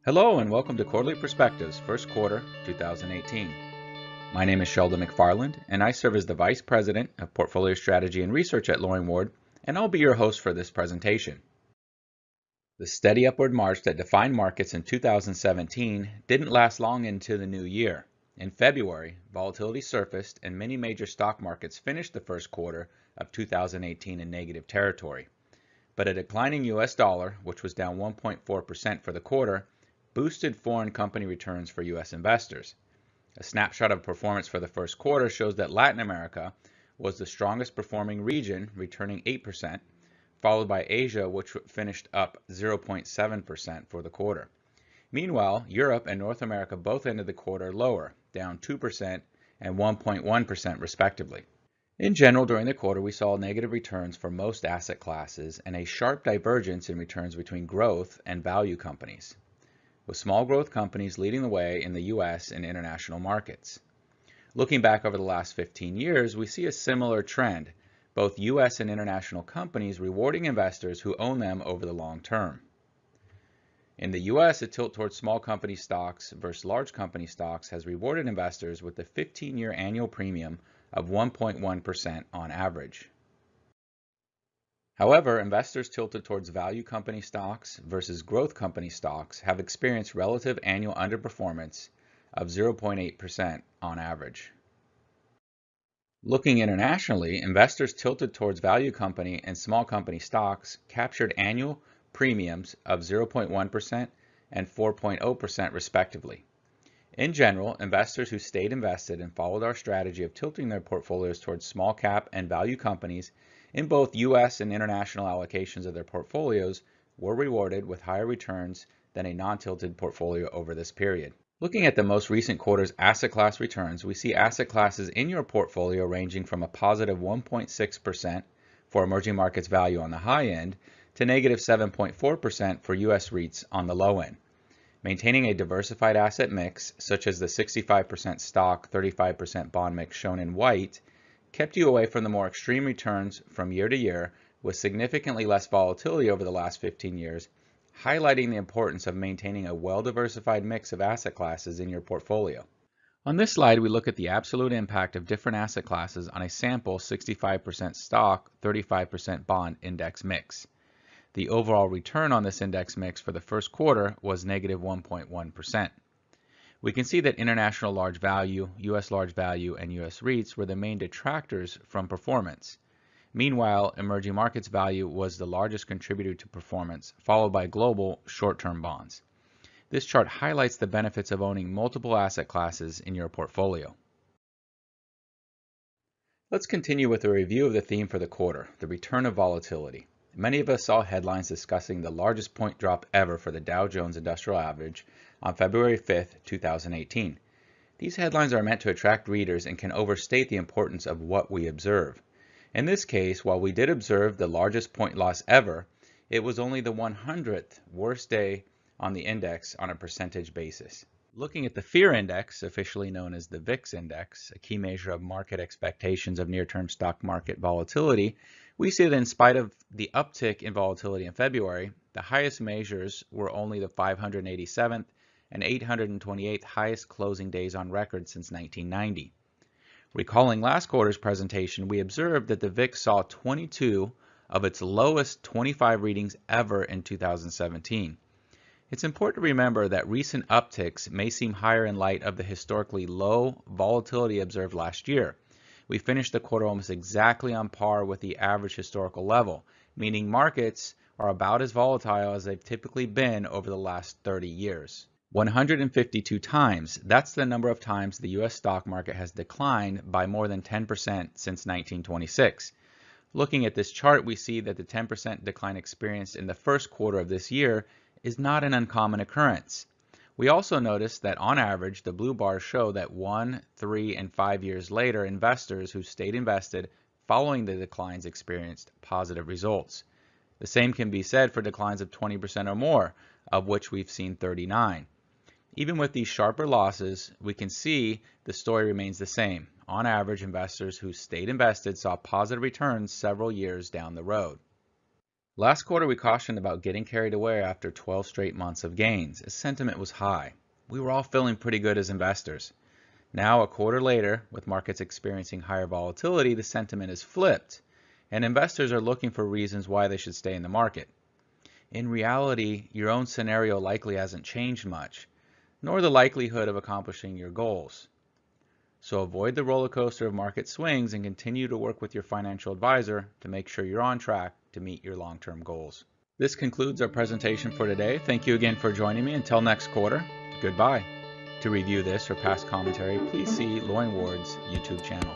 Hello and welcome to Quarterly Perspectives, first quarter 2018. My name is Sheldon McFarland and I serve as the Vice President of Portfolio Strategy and Research at Loring Ward, and I'll be your host for this presentation. The steady upward march that defined markets in 2017 didn't last long into the new year. In February, volatility surfaced and many major stock markets finished the first quarter of 2018 in negative territory. But a declining US dollar, which was down 1.4% for the quarter, boosted foreign company returns for U.S. investors. A snapshot of performance for the first quarter shows that Latin America was the strongest performing region, returning 8%, followed by Asia, which finished up 0.7% for the quarter. Meanwhile, Europe and North America both ended the quarter lower, down 2% and 1.1% respectively. In general, during the quarter, we saw negative returns for most asset classes and a sharp divergence in returns between growth and value companies, with small growth companies leading the way in the U.S. and international markets. Looking back over the last 15 years, we see a similar trend, both U.S. and international companies rewarding investors who own them over the long term. In the U.S., a tilt towards small company stocks versus large company stocks has rewarded investors with a 15-year annual premium of 1.1% on average. However, investors tilted towards value company stocks versus growth company stocks have experienced relative annual underperformance of 0.8% on average. Looking internationally, investors tilted towards value company and small company stocks captured annual premiums of 0.1% and 4.0% respectively. In general, investors who stayed invested and followed our strategy of tilting their portfolios towards small cap and value companies in both U.S. and international allocations of their portfolios were rewarded with higher returns than a non-tilted portfolio over this period. Looking at the most recent quarter's asset class returns, we see asset classes in your portfolio ranging from a positive 1.6% for emerging markets value on the high end to negative 7.4% for U.S. REITs on the low end. Maintaining a diversified asset mix, such as the 65% stock, 35% bond mix shown in white, kept you away from the more extreme returns from year to year with significantly less volatility over the last 15 years, highlighting the importance of maintaining a well-diversified mix of asset classes in your portfolio. On this slide, we look at the absolute impact of different asset classes on a sample 65% stock, 35% bond index mix. The overall return on this index mix for the first quarter was negative 1.1%. We can see that international large value, U.S. large value, and U.S. REITs were the main detractors from performance. Meanwhile, emerging markets value was the largest contributor to performance, followed by global short-term bonds. This chart highlights the benefits of owning multiple asset classes in your portfolio. Let's continue with a review of the theme for the quarter, the return of volatility. Many of us saw headlines discussing the largest point drop ever for the Dow Jones Industrial Average on February 5, 2018. These headlines are meant to attract readers and can overstate the importance of what we observe. In this case, while we did observe the largest point loss ever, it was only the 100th worst day on the index on a percentage basis. Looking at the fear index, officially known as the VIX index, a key measure of market expectations of near-term stock market volatility, we see that in spite of the uptick in volatility in February, the highest measures were only the 587th and 828th highest closing days on record since 1990. Recalling last quarter's presentation, we observed that the VIX saw 22 of its lowest 25 readings ever in 2017. It's important to remember that recent upticks may seem higher in light of the historically low volatility observed last year. We finished the quarter almost exactly on par with the average historical level, meaning markets are about as volatile as they've typically been over the last 30 years. 152 times, that's the number of times the U.S. stock market has declined by more than 10% since 1926. Looking at this chart, we see that the 10% decline experienced in the first quarter of this year is not an uncommon occurrence. We also notice that on average, the blue bars show that 1, 3, and 5 years later, investors who stayed invested following the declines experienced positive results. The same can be said for declines of 20% or more, of which we've seen 39. Even with these sharper losses, we can see the story remains the same. On average, investors who stayed invested saw positive returns several years down the road. Last quarter, we cautioned about getting carried away after 12 straight months of gains, as sentiment was high. We were all feeling pretty good as investors. Now, a quarter later, with markets experiencing higher volatility, the sentiment is flipped, and investors are looking for reasons why they should stay in the market. In reality, your own scenario likely hasn't changed much, nor the likelihood of accomplishing your goals. So avoid the roller coaster of market swings and continue to work with your financial advisor to make sure you're on track to meet your long-term goals. This concludes our presentation for today. Thank you again for joining me. Until next quarter, goodbye. To review this or past commentary, please see Loin Ward's YouTube channel.